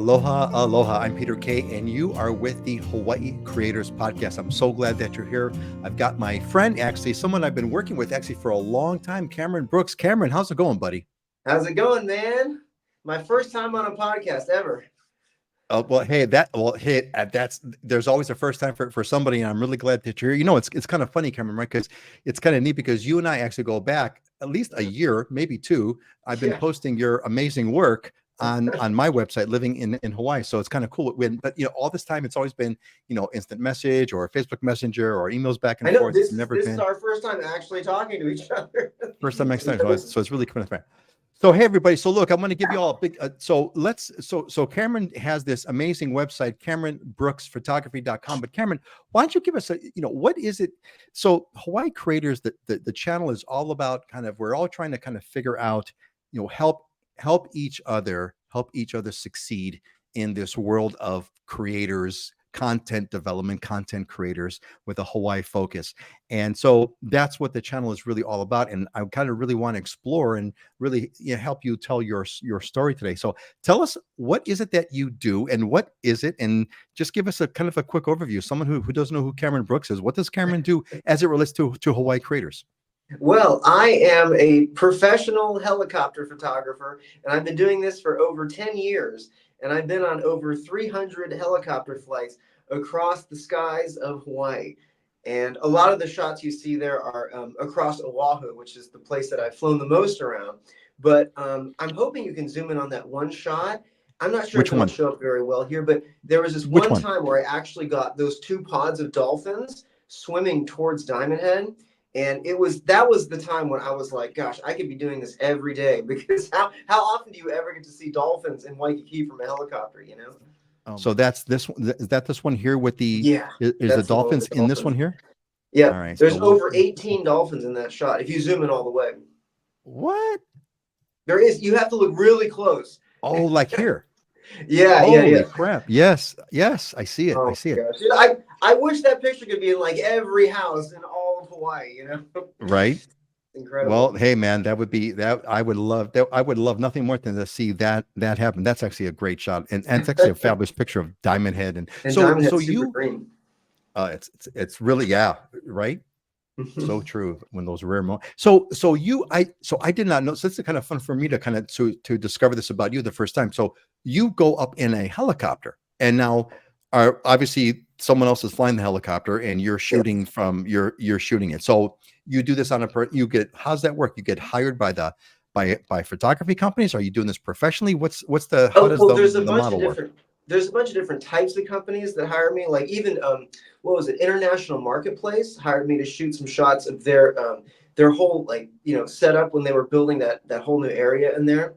Aloha, aloha. I'm Peter Kay, and you are with the Hawaii Creators Podcast. I'm so glad that you're here. I've got my friend, actually, someone I've been working with actually for a long time, Cameron Brooks. Cameron, how's it going, buddy? How's it going, man? My first time on a podcast ever. That's there's always a first time for somebody, and I'm really glad that you're here. It's kind of funny, Cameron, right? Because it's kind of neat because you and I actually go back at least a year, maybe two. I've been Yeah. posting your amazing work on my website, living in Hawaii. So it's kind of cool. But all this time it's always been instant message or Facebook Messenger or emails back I and know forth. It's this is never this is been our first time actually talking to each other. first time next time. So it's really coming. So hey everybody, so look, I'm going to give you all a big so Cameron has this amazing website, CameronBrooksPhotography.com. But Cameron, why don't you give us what is it? So Hawaii Creators, the channel is all about we're all trying to kind of figure out, help each other succeed in this world of creators, content development, content creators with a Hawaii focus. And so that's what the channel is really all about. And I kind of really want to explore and really help you tell your story today. So tell us, what is it that you do and what is it? And just give us a kind of a quick overview. Someone who doesn't know who Cameron Brooks is, what does Cameron do as it relates to Hawaii creators? Well, I am a professional helicopter photographer, and I've been doing this for over 10 years. And I've been on over 300 helicopter flights across the skies of Hawaii. And a lot of the shots you see there are across Oahu, which is the place that I've flown the most around. But I'm hoping you can zoom in on that one shot. I'm not sure Which if it'll one? show up very well here, but there was this Which one one? time where I actually got those two pods of dolphins swimming towards Diamond Head. And that was the time when I was like, gosh, I could be doing this every day, because how often do you ever get to see dolphins in Waikiki from a helicopter, you know? So that's this one. Is that this one here with Yeah, is the that's the one with dolphins the in this one dolphins. here? Yeah, All right. So there's over 18 dolphins in that shot if you zoom in all the way. what? There is, you have to look really close. Oh, like here. Yeah. Holy crap. Yes. Yes. I see it. I Oh see my it. gosh. I wish that picture could be in like every house in all of Hawaii, you know? Right. Well, Incredible. hey man, that would be that I would love nothing more than to see that happen. That's actually a great shot. And it's actually a fabulous picture of Diamond Head. And And so Diamond so Head's super you green. it's really, yeah, right. So true. When those rare moments. So I did not know. So it's kind of fun for me to to discover this about you the first time. So you go up in a helicopter, and now are obviously someone else is flying the helicopter, and you're Yeah. shooting you're shooting it. So you do this on you get, how's that work? You get hired by by photography companies? Are you doing this professionally? How Oh, does well, the model work? there's a bunch of different types of companies that hire me. Like even what was it? International Marketplace hired me to shoot some shots of their whole, like, setup when they were building that whole new area in there.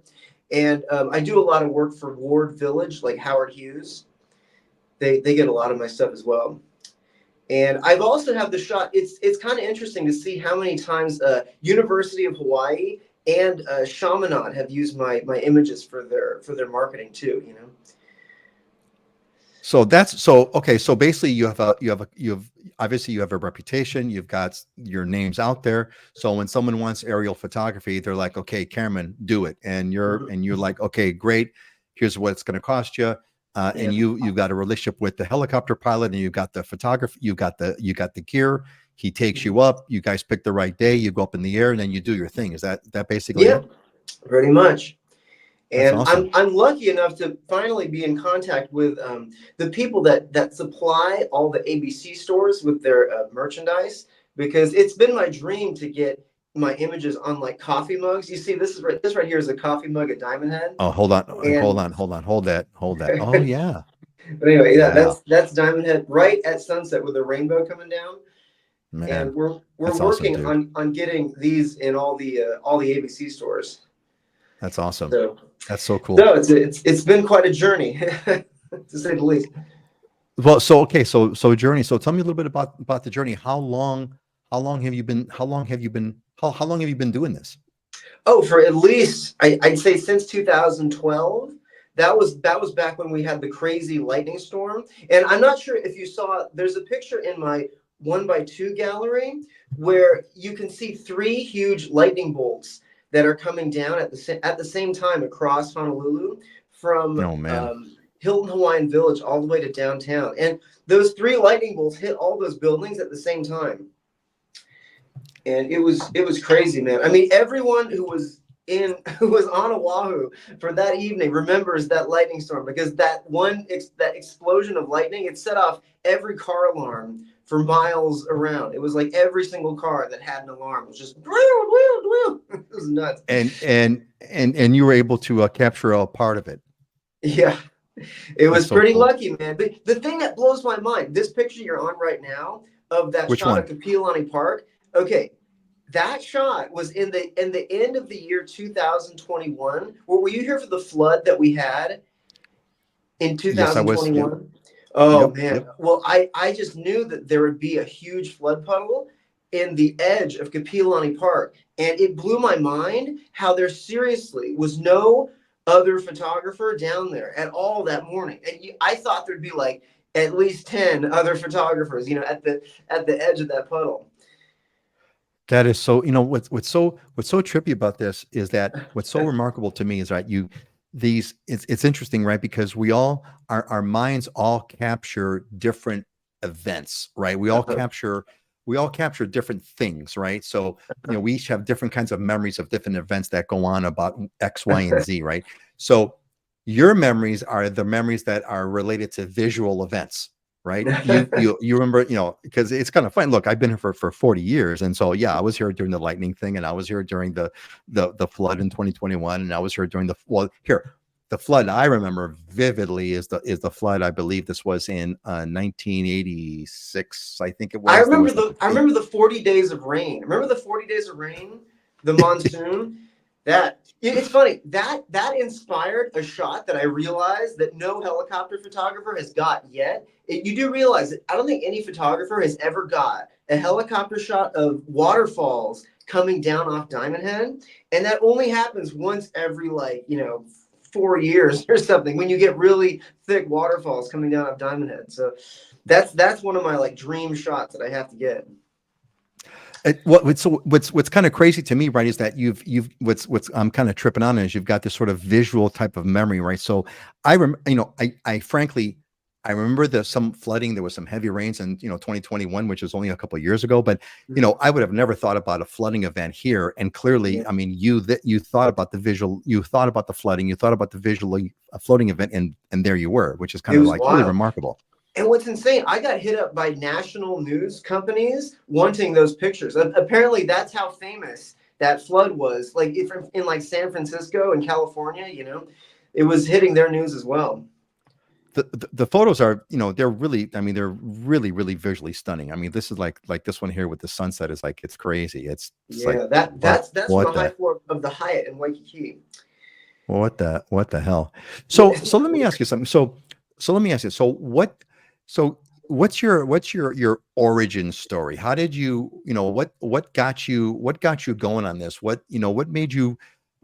And I do a lot of work for Ward Village, like Howard Hughes. They get a lot of my stuff as well. And I've also have the shot. It's kind of interesting to see how many times University of Hawaii and Chaminade have used my images for their marketing too. You know. So that's so okay. So basically, you have obviously you have a reputation. You've got your names out there. So when someone wants aerial photography, they're like, "Okay, Cameron, do it." And Mhm. you're like, "Okay, great. Here's what it's going to cost you." And Yeah. you've got a relationship with the helicopter pilot, and you've got the photographer. You got the gear. He takes you up. You guys pick the right day. You go up in the air, and then you do your thing. Is that basically Yeah, it? pretty much. That's And awesome. I'm lucky enough to finally be in contact with the people that supply all the ABC stores with their merchandise, because it's been my dream to get my images on like coffee mugs. You see, this right here is a coffee mug at Diamond Head, Oh, hold on, hold and on, hold on, hold that. Oh yeah, but anyway, yeah, wow, that's Diamond Head right at sunset with the rainbow coming down. And man, we're that's awesome, working dude. on getting these in all the ABC stores. That's awesome. So That's so cool. no, it's been quite a journey to say the least. Well, so okay, so journey. So tell me a little bit about the journey. How long have you been? How long have you been doing this? Oh, for at least I'd say since 2012. That was back when we had the crazy lightning storm. And I'm not sure if you saw. There's a picture in my 1 by 2 gallery where you can see three huge lightning bolts that are coming down at the same time across Honolulu from Oh man, Hilton Hawaiian Village all the way to downtown. And those three lightning bolts hit all those buildings at the same time. And it was crazy, man. I mean, everyone who was on Oahu for that evening remembers that lightning storm, because that explosion of lightning, it set off every car alarm for miles around. It was like every single car that had an alarm was just it was nuts. And you were able to capture a part of it. Yeah, it was That's so pretty cool. lucky, man. But the thing that blows my mind, this picture you're on right now of that Which shot one? at Kapiolani Park. Okay, that shot was in the end of the year 2021. Were you here for the flood that we had in Yes, I was. Yep. 2021? Oh Yep. man. Yep. Well, I just knew that there would be a huge flood puddle in the edge of Kapiolani Park, and it blew my mind how there seriously was no other photographer down there at all that morning. And I thought there'd be like at least 10 other photographers, at the edge of that puddle. That is so, what's so trippy about this is that what's so remarkable to me is, right, it's interesting, right? Because our minds all capture different events, right? We all capture different things, right? So, we each have different kinds of memories of different events that go on about X, Y, and Z, right? So your memories are the memories that are related to visual events, right? You remember, because it's kind of fun. Look, I've been here for 40 years, and so yeah, I was here during the lightning thing, and I was here during the flood in 2021, and I was here during the flood I remember vividly is the flood. I believe this was in 1986. I think it I was. There remember was like I remember the 40 days of rain. Remember the 40 days of rain, the monsoon. It's funny that inspired a shot that I realized that no helicopter photographer has got yet. You do realize that I don't think any photographer has ever got a helicopter shot of waterfalls coming down off Diamond Head, and that only happens once every 4 years or something, when you get really thick waterfalls coming down off Diamond Head. So that's one of my dream shots that I have to get. What's kind of crazy to me, right, is that what's I'm kind of tripping on is you've got this sort of visual type of memory, right? So I frankly, I remember there's some flooding, there was some heavy rains in 2021, which was only a couple of years ago, but I would have never thought about a flooding event here. And clearly, Yeah. I mean, you thought about the visual, you thought about the flooding, you thought about the visual floating event, and there you were, which is kind It of was like really wild. remarkable. And what's insane, I got hit up by national news companies wanting those pictures. Apparently, that's how famous that flood was. Like if in San Francisco and California, it was hitting their news as well. The photos are, they're really, I mean, they're really, really visually stunning. I mean, this is like this one here with the sunset is like, it's crazy. It's like, Yeah, that's from the what high the, floor of the Hyatt in Waikiki. what the hell? Yeah, So let me ask you something. So let me ask you, so what's your origin story? How did what got you going on this? What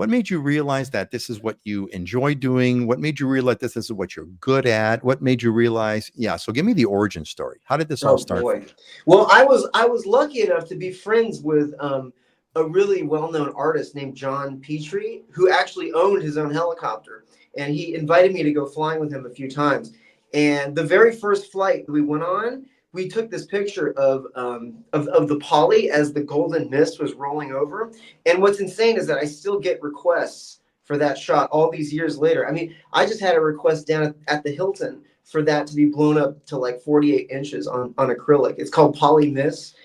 made you realize that this is what you enjoy doing? What made you realize this is what you're good at? What made you realize? Yeah. So give me the origin story. How did this all oh start for boy. you? Well, I was lucky enough to be friends with a really well-known artist named John Petrie, who actually owned his own helicopter, and he invited me to go flying with him a few times. And the very first flight we went on, we took this picture of the Polly as the golden mist was rolling over. And what's insane is that I still get requests for that shot all these years later. I mean, I just had a request down at the Hilton for that to be blown up to 48 inches on acrylic. It's called Poly Mist,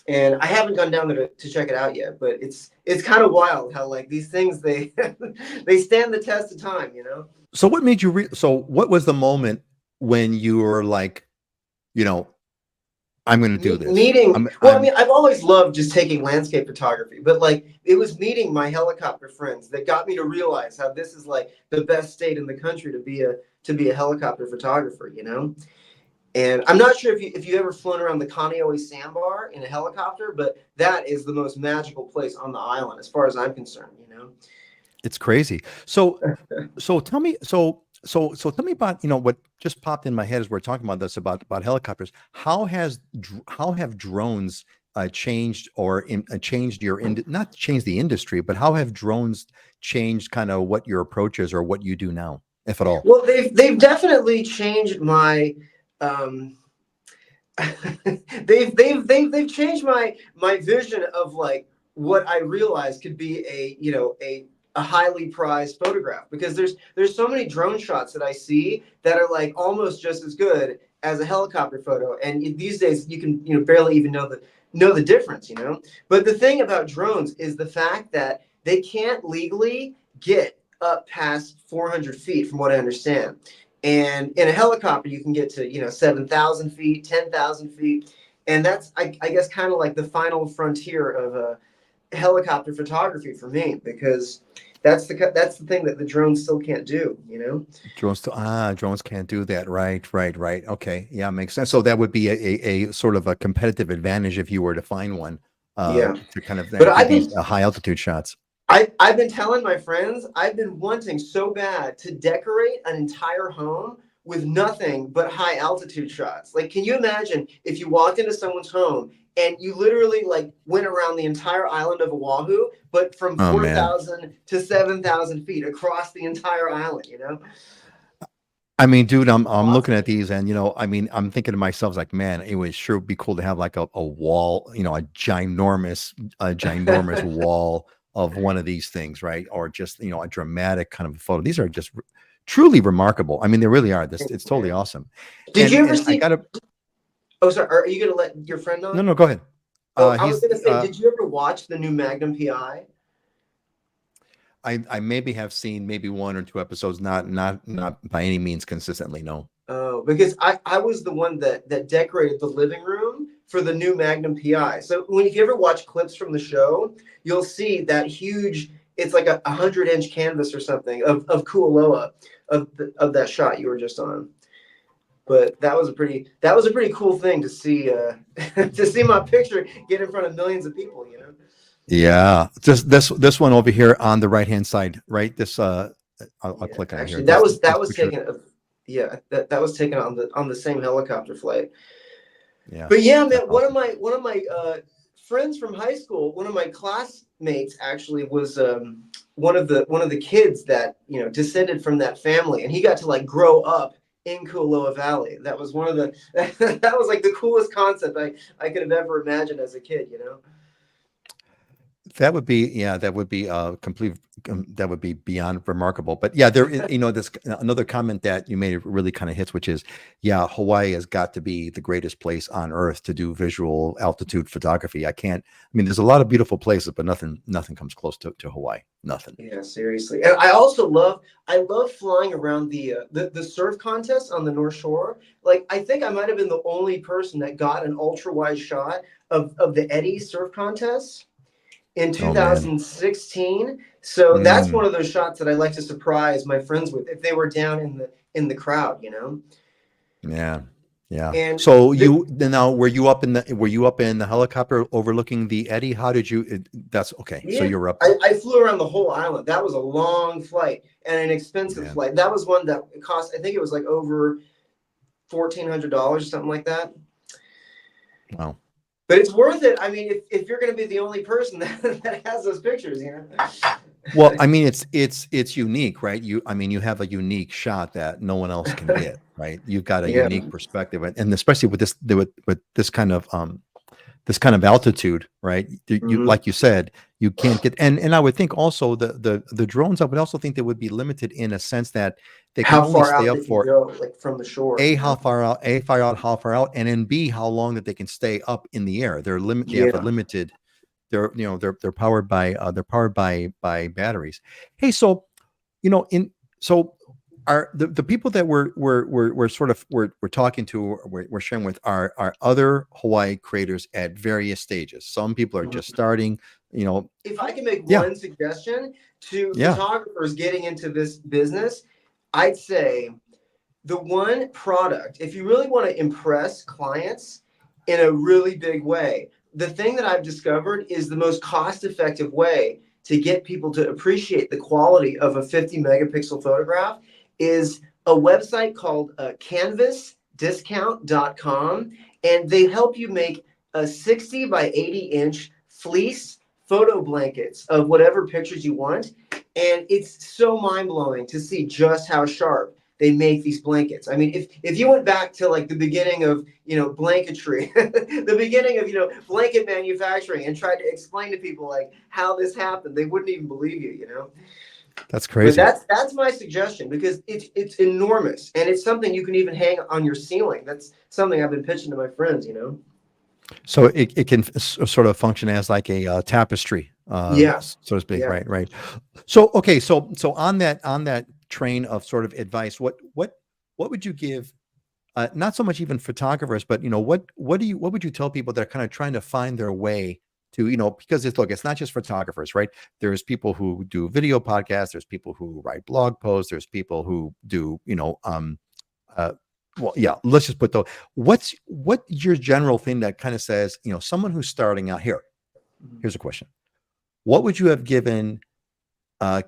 and I haven't gone down there to check it out yet. But it's kind of wild how these things they they stand the test of time. So what made you so what was the moment when you were like, you know, I'm going to do this. Meeting, well, I I'm mean, I've always loved just taking landscape photography, but it was meeting my helicopter friends that got me to realize how this is the best state in the country to be a helicopter photographer. And I'm not sure if you ever flown around the Kaneohe Sandbar in a helicopter, but that is the most magical place on the island, as far as I'm concerned. It's crazy. So tell me, so tell me about, what just popped in my head as we're talking about this about helicopters. How have drones changed changed not changed the industry, but how have drones changed kind of what your approach is or what you do now? if at all? Well, they've definitely changed my um they've changed my vision of like what I realized could be a a highly prized photograph, because there's so many drone shots that I see that are like almost just as good as a helicopter photo, and these days you can barely even know the difference, but the thing about drones is the fact that they can't legally get up past 400 feet from what I understand. And in a helicopter, you can get to 7,000 feet, 10,000 feet, and that's I guess kind of like the final frontier of helicopter photography for me, because that's the thing that the drones still can't do. Drones can't do that. Right, right, right. Okay, yeah, makes sense. So that would be a sort of a competitive advantage if you were to find one, Yeah, to kind of but do these high altitude shots. I've been telling my friends I've been wanting so bad to decorate an entire home with nothing but high altitude shots. Like, can you imagine if you walked into someone's home and you literally like went around the entire island of Oahu, but from Oh man. 4,000 to 7,000 feet across the entire island? I mean, dude, I'm looking at Possible. these, and I mean, I'm thinking to myself, like, man, it would sure be cool to have like a wall, a ginormous wall of one of these things, right? Or just a dramatic kind of photo. These are just truly remarkable. I mean, they really are. This It's totally Yeah. awesome. Did And you ever I see? gotta Oh, sorry. Are you gonna let your friend no, on? no, go ahead. Oh, I was He's gonna say, did you ever watch the new Magnum PI? I maybe have seen maybe one or two episodes, not by any means consistently. No. Oh, because I was the one that decorated the living room for the new Magnum PI. So if you ever watch clips from the show, you'll see that huge. It's like a 100-inch canvas or something of Kualoa, of that shot you were just on. But that was a pretty cool thing to see, to see my picture get in front of millions of people. Yeah, this one over here on the right hand side, right? This I'll Yeah, click on it here. actually, that This was this that was picture. taken. Yeah, that was taken on the same helicopter flight. Yeah, But yeah, man, that's one of awesome. my one of my friends from high school, one of my classmates actually was one of the kids that descended from that family, and he got to like grow up in Kualoa Valley. That was one of the that was like the coolest concept I could have ever imagined as a kid. That would be, yeah, that would be complete. That would be beyond remarkable. But yeah, this another comment that you made really kind of hits, which is, yeah, Hawaii has got to be the greatest place on earth to do visual altitude photography. I mean, there's a lot of beautiful places, but nothing comes close to Hawaii. Nothing. Yeah, seriously. And I love flying around the surf contest on the North Shore. Like, I think I might have been the only person that got an ultra wide shot of the Eddy surf contest in Oh man. 2016. So that's Mm, one of those shots that I like to surprise my friends with if they were down in the crowd. yeah. Yeah. And So you then now were you up in the helicopter overlooking the eddy? How did you that's okay. So yeah, you're up I flew around the whole island. That was a long flight and an expensive yeah. flight. That was one that cost, I think it was like over $1,400 or something like that. Wow. But it's worth it. I mean, if you're going to be the only person that has those pictures. Well, I mean, it's unique, right? I mean, you have a unique shot that no one else can get, right? You've got a Yeah. unique perspective, and especially with this kind of altitude, right? You Hmm. like you said, you can't get, and I would think also the drones. I would also think they would be limited in a sense that they can How only far stay out up they can for go, like from the shore. how far out, and then B, how long that they can stay up in the air. They have a Yeah. limited. They're powered by by batteries. Hey, so in so are the people that we're sort of we're talking to, or we're sharing with, are other Hawaii creators at various stages. Some people are just Mhm. starting. You know, If I can make yeah, one suggestion to yeah. photographers getting into this business, I'd say the one product, if you really want to impress clients in a really big way, the thing that I've discovered is the most cost effective way to get people to appreciate the quality of a 50 megapixel photograph is a website called canvasdiscount.com. And they help you make a 60 by 80-inch fleece photo blankets of whatever pictures you want. And it's so mind blowing to see just how sharp they make these blankets. I mean, if you went back to like the beginning of, blanketry, the beginning of, blanket manufacturing, and tried to explain to people like how this happened, they wouldn't even believe you. That's But crazy. that's my suggestion, because it's enormous, and it's something you can even hang on your ceiling. That's something I've been pitching to my friends. So it can sort of function as like a tapestry, Yeah, so to speak. yeah. Right, right. So okay, so on that train of sort of advice, what would you give? Not so much even photographers, but what would you tell people that are kind of trying to find their way to, because it's not just photographers, right? There's people who do video podcasts, there's people who write blog posts, there's people who do, uh, well, yeah, let's just put those. What your general thing that kind of says, someone who's starting out here? Here's a question: what would you have given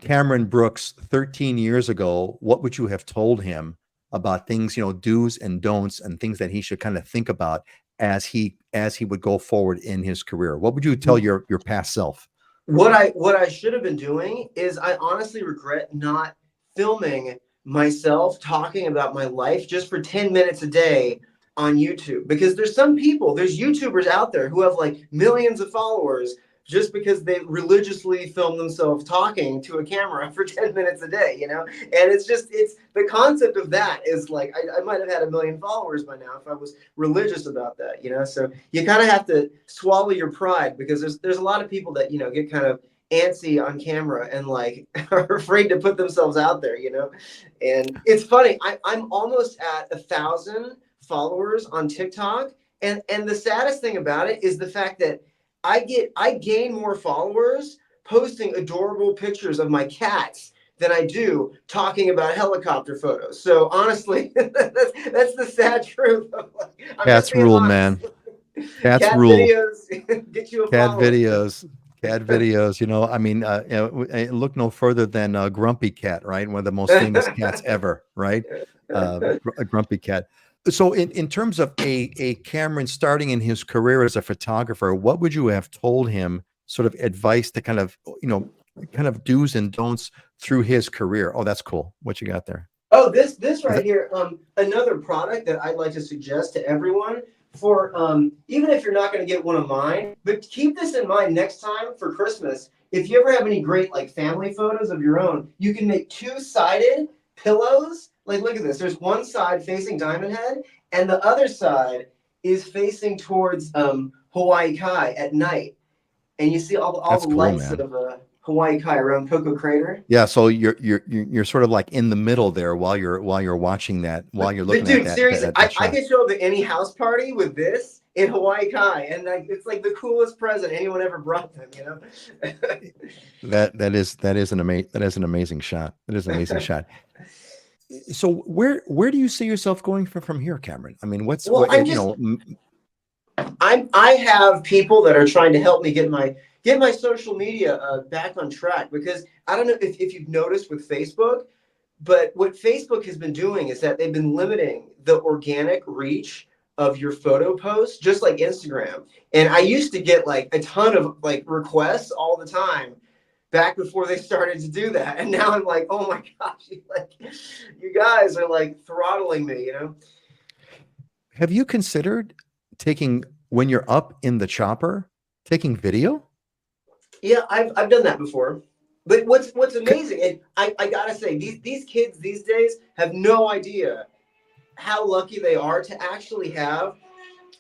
Cameron Brooks 13 years ago? What would you have told him about things, do's and don'ts, and things that he should kind of think about as he would go forward in his career? What would you tell your past self? What I should have been doing is, I honestly regret not filming myself talking about my life just for 10 minutes a day on YouTube, because there's YouTubers out there who have like millions of followers just because they religiously film themselves talking to a camera for 10 minutes a day. And it's the concept of that is like, I might have had a million followers by now if I was religious about that. So you kind of have to swallow your pride, because there's a lot of people that get kind of antsy on camera and like are afraid to put themselves out there. And it's funny, I'm almost at 1,000 followers on TikTok, and the saddest thing about it is the fact that I gain more followers posting adorable pictures of my cats than I do talking about helicopter photos. So honestly, that's the sad truth. I'm just Cats being rule, honest. man. Cats Cat rule. videos get you a Cat follower. videos. Cat videos. I mean, look no further than Grumpy Cat, right? One of the most famous cats ever, right? A Grumpy Cat. So, in terms of a Cameron starting in his career as a photographer, what would you have told him? Sort of advice to kind of do's and don'ts through his career. Oh, that's cool. What you got there? Oh, this Is right that here, another product that I'd like to suggest to everyone, for even if you're not going to get one of mine, but keep this in mind next time for Christmas. If you ever have any great like family photos of your own, you can make two-sided pillows. Like, look at this. There's one side facing Diamond Head, and the other side is facing towards Hawaii Kai at night, and you see all that's the cool, lights man? of Hawaii Kai around Coco Crater. Yeah, so you're sort of like in the middle there while you're watching that, while you're But looking at dude, that seriously, that I shot. can show up at any house party with this in Hawaii Kai, and like it's like the coolest present anyone ever brought them. That is an amazing shot. That is an amazing shot. So where do you see yourself going from here, Cameron? I mean, what's Well, what I have people that are trying to help me get my social media back on track, because I don't know if you've noticed with Facebook, but what Facebook has been doing is that they've been limiting the organic reach of your photo posts, just like Instagram. And I used to get like a ton of like requests all the time back before they started to do that. And now I'm like, oh my gosh, like you guys are like throttling me. have you considered taking when you're up in the chopper, taking video? Yeah, I've done that before. But what's C- amazing, and I gotta say, these kids these days have no idea how lucky they are to actually have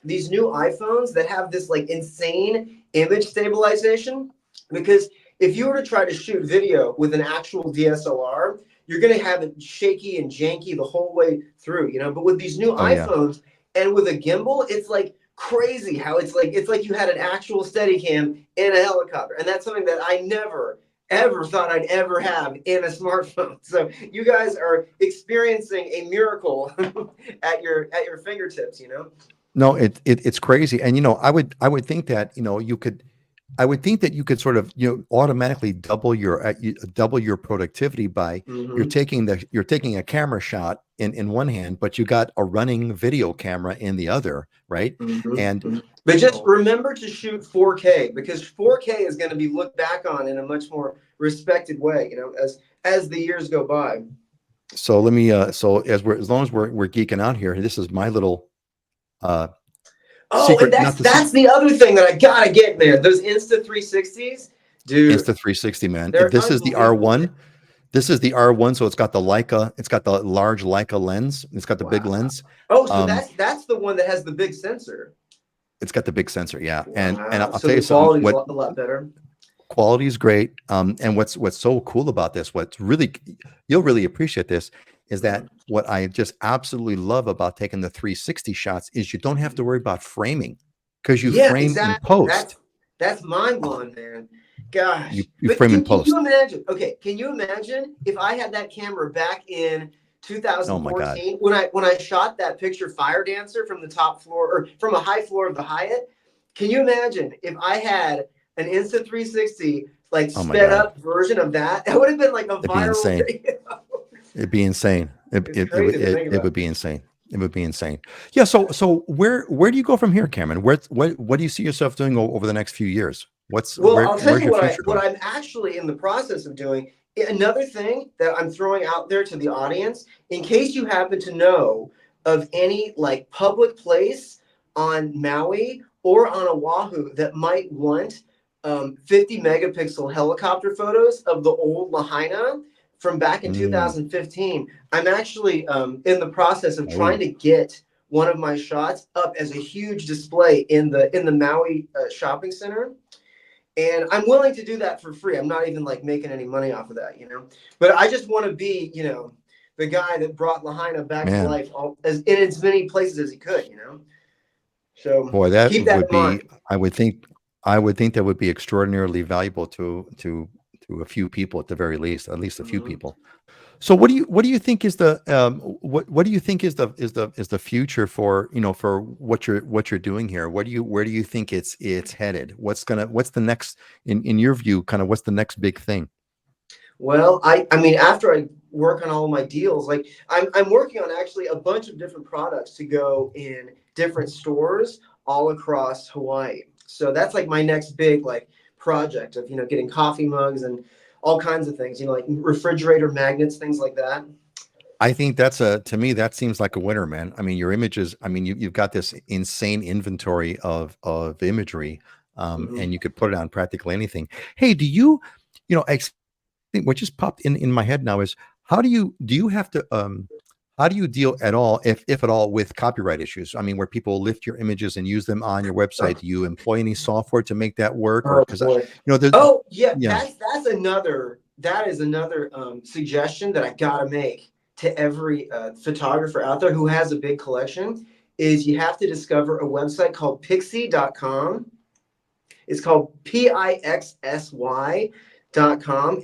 these new iPhones that have this like insane image stabilization. Because if you were to try to shoot video with an actual DSLR, you're gonna have it shaky and janky the whole way through. But with these new Oh yeah. iPhones and with a gimbal, it's like crazy how it's like you had an actual Steadicam in a helicopter, and that's something that I never ever thought I'd ever have in a smartphone. So you guys are experiencing a miracle at your fingertips. No, it's crazy. And I would think that, you could I would think that you could sort of, automatically double your productivity by Hmm. you're taking a camera shot in one hand, but you got a running video camera in the other, right? Hmm. And Hmm. But just so remember to shoot 4K, because 4K is going to be looked back on in a much more respected way, as the years go by. so let me so as long as we're geeking out here, this is my little uh Oh, and secret, that's not the secret. that's the other thing that I gotta get, man. Those Insta 360s, dude, Insta 360, man. they're This is the unbelievable, man. R1. This is the R1, so it's got the large Leica lens. It's got the big Wow. lens. Oh, so Um, that's the one that has the big sensor. it's got the big sensor, yeah. And Wow. I'll So tell the you something. quality's What a lot better. quality is great. And what's so cool about this, what's really you'll really appreciate this, is that Mhm. what I just absolutely love about taking the 360 shots is you don't have to worry about framing because you Yeah, frame in exactly. post. That's mind blowing, man. Gosh. You But frame in can you post. imagine? Okay, can you imagine if I had that camera back in Oh my God. 2014 when I shot that picture Fire Dancer from the top floor or from a high floor of the Hyatt? Can you imagine if I had an Insta 360 like Oh my sped God. up version of that? That would have been like a It'd be viral insane. video. It'd be insane. It's crazy to think It about. would be insane. It would be insane. Yeah. So where do you go from here, Cameron? What do you see yourself doing over the next few years? Well, I'll tell Where's you your future what going? I'm actually in the process of doing. Another thing that I'm throwing out there to the audience, in case you happen to know of any like public place on Maui or on Oahu that might want 50 megapixel helicopter photos of the old Lahaina from back in Mm, 2015. I'm actually in the process of trying oh, to get one of my shots up as a huge display in the Maui shopping center, and I'm willing to do that for free. I'm not even like making any money off of that. But I just want to be, the guy that brought Lahaina back to man, life in as many places as he could. So boy, that keep that would in mind. be. I would think that would be extraordinarily valuable to a few people at least a few Mhm. people. So what do you think is the what do you think is the future for for what you're doing here? Where do you think it's headed? What's the next in your view, kind of what's the next big thing? Well, I mean, after I work on all of my deals, like I'm working on actually a bunch of different products to go in different stores all across Hawaii. So that's like my next big like project of getting coffee mugs and all kinds of things, like refrigerator magnets, things like that. I think that's a to me that seems like a winner, man. I mean, your images. I mean, you've got this insane inventory of imagery, Hmm. and you could put it on practically anything. Hey, do you, I think what just popped in my head now is do you have to how do you deal at all, if at all, with copyright issues? I mean, where people lift your images and use them on your website. Do you employ any software to make that work, or Oh because boy. there's Oh yeah, yeah. that is another suggestion that I gotta make to every photographer out there who has a big collection is you have to discover a website called pixie.com. It's called pixsy.com,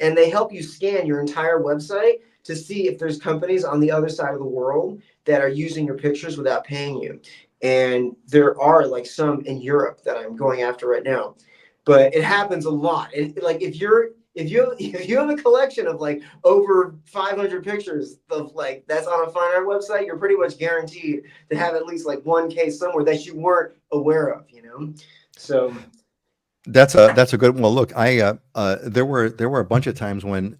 and they help you scan your entire website to see if there's companies on the other side of the world that are using your pictures without paying you. And there are like some in Europe that I'm going after right now, but it happens a lot. And like if you have a collection of like over 500 pictures of like that's on a fine art website, you're pretty much guaranteed to have at least like one case somewhere that you weren't aware of. So. That's a good. Well, look, there were a bunch of times when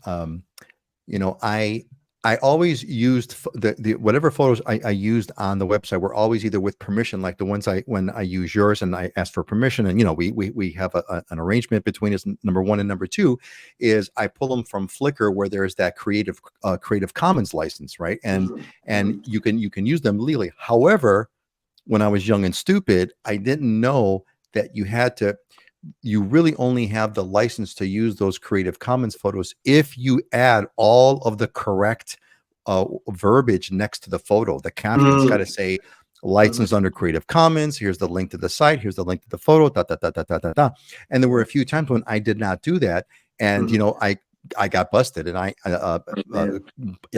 you know I I always used the whatever photos I used on the website were always either with permission, like the ones when I use yours and I ask for permission, and we have an arrangement between us. Number one and number two is I pull them from Flickr where there's that Creative Commons license, right? Mhm, And mhm. you can use them legally. However, when I was young and stupid, I didn't know that you really only have the license to use those Creative Commons photos if you add all of the correct verbiage next to the photo. The caption's got Mm, to say mhm, licensed under Creative Commons. Here's the link to the site. Here's the link to the photo. Da, da, da, da, da, da, da. And there were a few times when I did not do that. And, mhm. I got busted, and Man.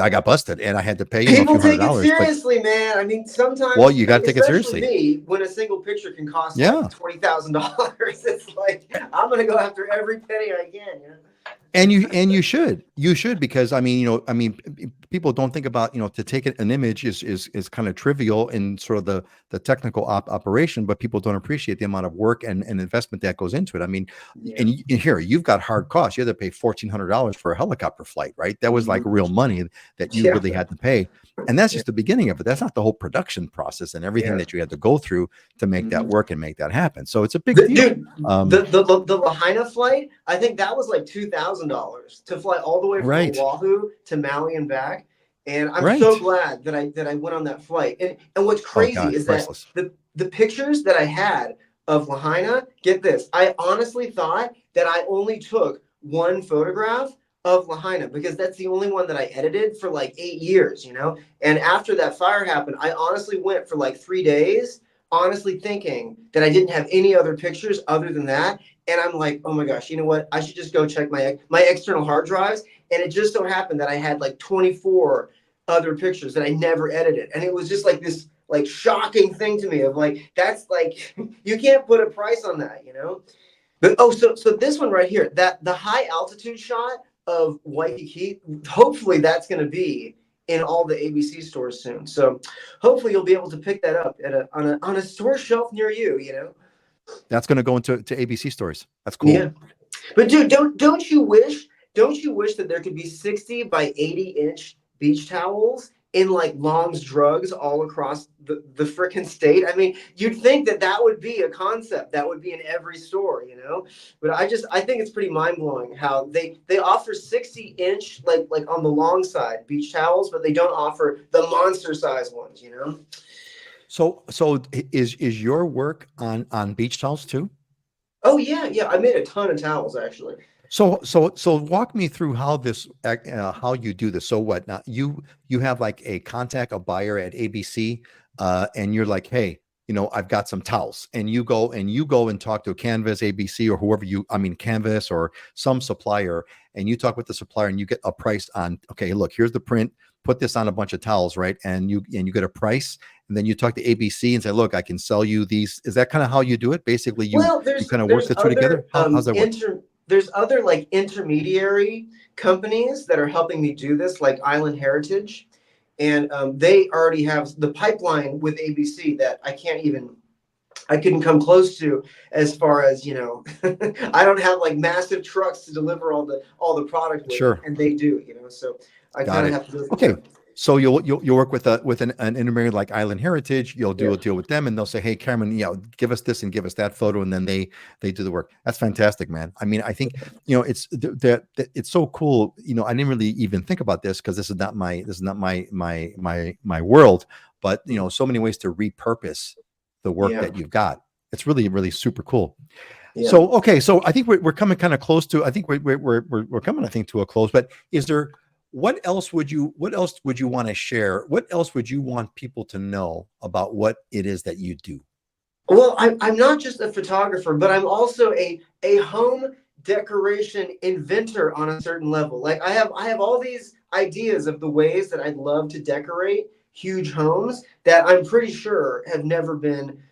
I got busted, and I had to pay, a People few hundred take it dollars. But seriously, man. I mean, well, sometimes, you got like to take it especially seriously. me, when a single picture can cost like Yeah. $20,000, it's like I'm gonna go after every penny I can. You know? And you should, because I mean, people don't think about, to take an image is kind of trivial in sort of the technical operation, but people don't appreciate the amount of work and investment that goes into it. I mean, Yeah. and here you've got hard costs. You had to pay $1,400 for a helicopter flight, right? That was like Mhm. real money that you Yeah. really had to pay. And that's Yeah. just the beginning of it. That's not the whole production process and everything Yeah. that you had to go through to make that Mhm. work and make that happen. So it's a big deal. Dude, the Lahaina flight, I think that was like $2,000 to fly all the way from Right. Oahu to Maui and back. And I'm so Right. glad that I went on that flight. And what's Oh crazy God, is that priceless. the pictures that I had of Lahaina, get this, I honestly thought that I only took one photograph of Lahaina because that's the only one that I edited for like 8 years, you know? And after that fire happened, I honestly went for like 3 days honestly thinking that I didn't have any other pictures other than that. And I'm like, oh my gosh, you know what? I should just go check my external hard drives. And it just so happened that I had like 24 other pictures that I never edited. And it was just like this like shocking thing to me of like, that's like, you can't put a price on that, you know? But oh, so this one right here, that the high altitude shot of Waikiki, hopefully that's going to be in all the ABC stores soon. So hopefully you'll be able to pick that up at on a store shelf near you. You know. That's going to go into ABC stores. That's Yeah, cool. but dude, don't you wish that there could be 60 by 80-inch beach towels in like Long's Drugs all across the frickin' state? I mean, you'd think that that would be a concept that would be in every store, you know? But I think it's pretty mind-blowing how they offer 60-inch like on the long side beach towels, but they don't offer the monster size ones, you know? So is your work on beach towels too? Oh yeah, yeah. I made a ton of towels actually. So walk me through how you do this. So what now? You have like a contact a buyer at ABC, and you're like, hey, I've got some towels, and you go and talk to Canvas, ABC, or whoever I mean Canvas or some supplier, and you talk with the supplier, and you get a price on. Okay, look, here's the print. Put this on a bunch of towels, right? And you get a price, and then you talk to ABC and say, look, I can sell you these. Is that kind of how you do it? Basically, you Well, you kind of work the two together. How's that work? there's other like intermediary companies that are helping me do this, like Island Heritage, and they already have the pipeline with ABC that I couldn't come close to as far as I don't have like massive trucks to deliver all the product with, Sure. and they do, so I Got kind of it. have to go through Okay. them. So you'll work with an intermediary like Island Heritage. You'll do Yeah, a deal with them, and they'll say, "Hey, Cameron, give us this and give us that photo," and then they do the work. That's fantastic, man. I mean, I think it's it's so cool. I didn't really even think about this because this is not my world, but so many ways to repurpose the work yeah, that you've got. It's really really super cool. yeah. So okay, so I think we're coming kind of close to. I think we're coming, I think, to a close. But is there what else would you want to share? What else would you want people to know about what it is that you do? Well, I'm not just a photographer, but I'm also a home decoration inventor on a certain level. Like I have all these ideas of the ways that I'd love to decorate huge homes that I'm pretty sure have never been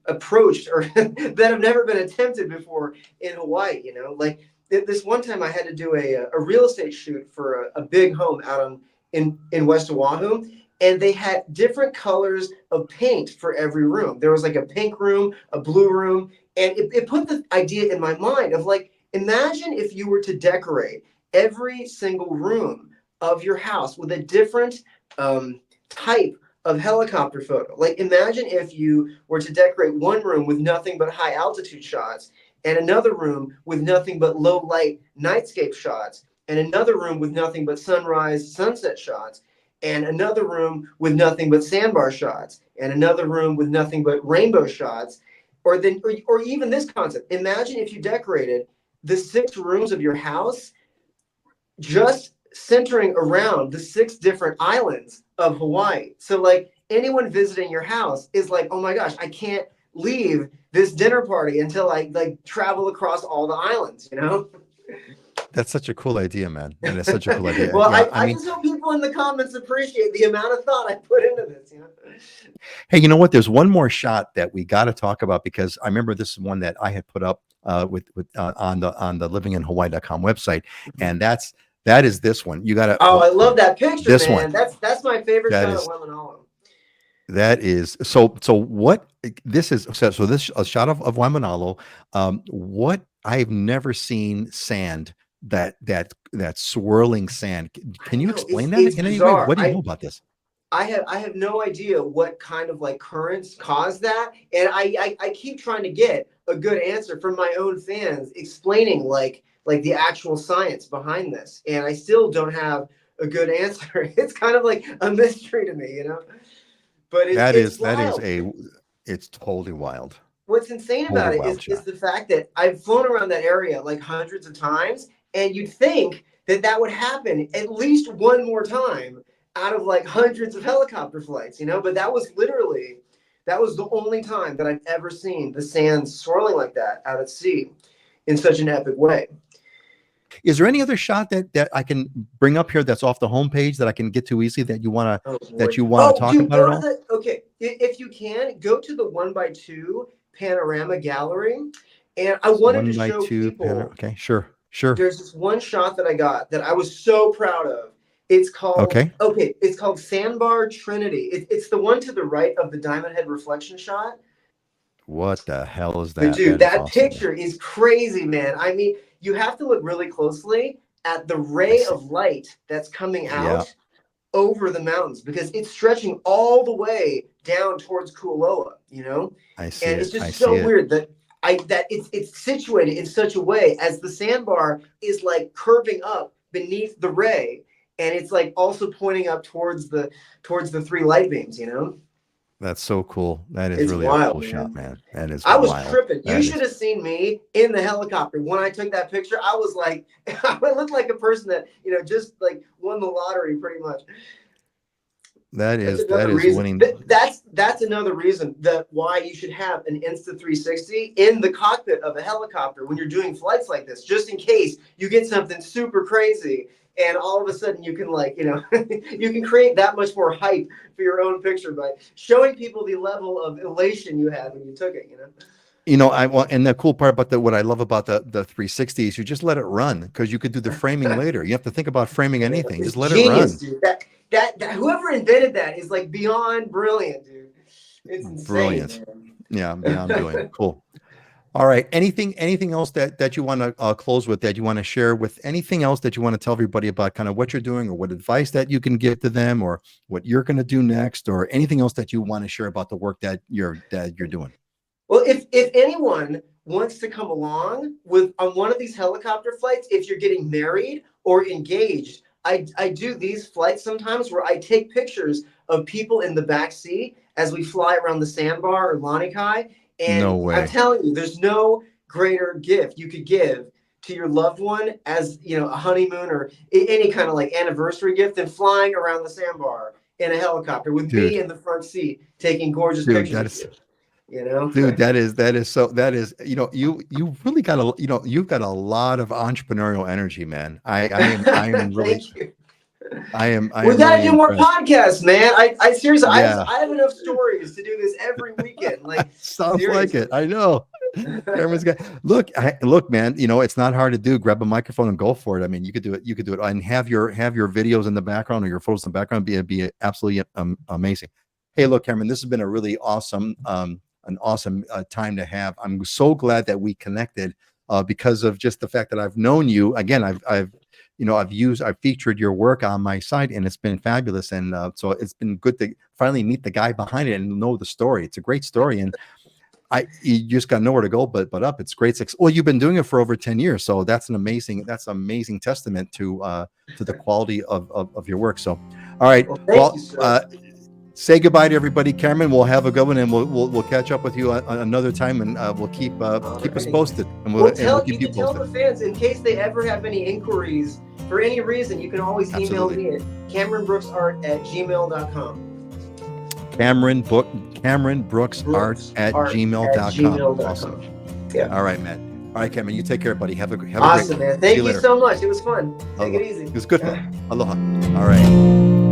approached or that have never been attempted before in Hawaii. Like this one time I had to do a real estate shoot for a big home out in West Oahu, and they had different colors of paint for every room. There was like a pink room, a blue room, and it put the idea in my mind of like, imagine if you were to decorate every single room of your house with a different type of helicopter photo. Like, imagine if you were to decorate one room with nothing but high altitude shots, and another room with nothing but low light nightscape shots, and another room with nothing but sunrise sunset shots, and another room with nothing but sandbar shots, and another room with nothing but rainbow shots, or even this concept. Imagine if you decorated the 6 rooms of your house just centering around the 6 different islands of Hawaii. So like anyone visiting your house is like, oh my gosh, I can't leave this dinner party until I like travel across all the islands. That's such a cool idea, man. That is such a cool idea. Well, Yeah, I I mean, just hope people in the comments appreciate the amount of thought I put into this. You know? hey, you know what? There's one more shot that we got to talk about because I remember this is one that I had put up with on the livinginhawaii.com website, and that is this one. You got to Oh, I love that picture, this one. man. That's my favorite That shot of is Waimanalo. that is so what this is so this a shot of Waimanalo. What I've never seen sand that swirling sand. I Can you know explain that it's in any way? bizarre. What do you know about this? I have no idea what kind of like currents cause that, and I keep trying to get a good answer from my own fans explaining like the actual science behind this, and I still don't have a good answer. It's kind of like a mystery to me, you know. But it's That is wild. it's totally wild. What's insane Totally about it wild is shot. the fact that I've flown around that area like hundreds of times, and you'd think that that would happen at least one more time out of like hundreds of helicopter flights, you know. But that was the only time that I've ever seen the sand swirling like that out at sea in such an epic way. Is there any other shot that I can bring up here that's off the homepage that I can get to easily Oh that Lord! you want to Oh, talk dude, about go at to all? the okay. If you can, go to the 1x2 panorama gallery, and I wanted to One by show two panel. people. Okay, sure. There's this one shot that I got that I was so proud of. It's called Okay. okay. It's called Sandbar Trinity. It's the one to the right of the diamond head reflection shot. What the hell is But that? dude, That is that awesome, man. picture is crazy, man. I mean, you have to look really closely at the I ray see. of light that's coming Yeah, out over the mountains because it's stretching all the way down towards Kualoa, you know? I see And it's it. I just see so it. weird that it's situated in such a way as the sandbar is like curving up beneath the ray, and it's like also pointing up towards the three light beams, you know? That's so cool. That is It's really a wild, cool shot, man. man. That is I was wild. tripping. You That should is have seen me in the helicopter when I took that picture. I was like, I looked like a person that, you know, just like won the lottery pretty much. That's that another is reason. winning. That's another reason that why you should have an Insta360 in the cockpit of a helicopter when you're doing flights like this, just in case you get something super crazy and all of a sudden you can like, you know, you can create that much more hype for your own picture by showing people the level of elation you had when you took it, you know. You know, I want, and the cool part about what I love about the 360 is you just let it run because you could do the framing later. You have to think about framing anything. It's Just let it genius, run. dude. That whoever invented that is like beyond brilliant, dude. It's insane, Brilliant. man. Yeah, beyond brilliant. Cool. All right. Anything else that you want to close with, that you want to share with, anything else that you want to tell everybody about kind of what you're doing or what advice that you can give to them or what you're going to do next or anything else that you want to share about the work that you're doing? Well, if anyone wants to come along with on one of these helicopter flights, if you're getting married or engaged, I do these flights sometimes where I take pictures of people in the back seat as we fly around the sandbar or Lanikai. No And I'm way. telling you, there's no greater gift you could give to your loved one as you know a honeymoon or any kind of like anniversary gift than flying around the sandbar in a helicopter with me Dude, in the front seat taking gorgeous dude, pictures that of is you. You know. Dude, that is so that is you really got you've got a lot of entrepreneurial energy, man. I am really Thank you. I We am got to really do more impressed. podcasts, man. I seriously, Yeah, I have enough stories to do this every weekend. Like sounds like it. seriously. I know. Cameron's got look, man. You know it's not hard to do. Grab a microphone and go for it. I mean, you could do it. You could do it, and have your videos in the background or your photos in the background. Be absolutely amazing. Hey, look, Cameron, this has been a really awesome an awesome time to have. I'm so glad that we connected because of just the fact that I've known you. Again, I've I've featured your work on my site, and it's been fabulous. And so it's been good to finally meet the guy behind it and know the story. It's a great story, and you just got nowhere to go but up. It's great. Well, you've been doing it for over 10 years, so that's amazing testament to the quality of your work. So, all right, Well, thank you, well, sir. say goodbye to everybody, Cameron. We'll have a good one, and we'll catch up with you another time, and we'll keep us Alrighty. posted, and Well, we'll tell you keep you can tell posted. the fans in case they ever have any inquiries for any reason, you can always email Absolutely. me at CameronBrooksArt@gmail.com. Cameron Brooks Art Brooks at Art at gmail.com. gmail.com. Awesome. Yeah. All right, man. All right, Cameron, you take care, buddy. Have a great Awesome, one. man. See Thank you you later. so much. It was fun. Take Aloha. it easy. It was good fun. Aloha. All right.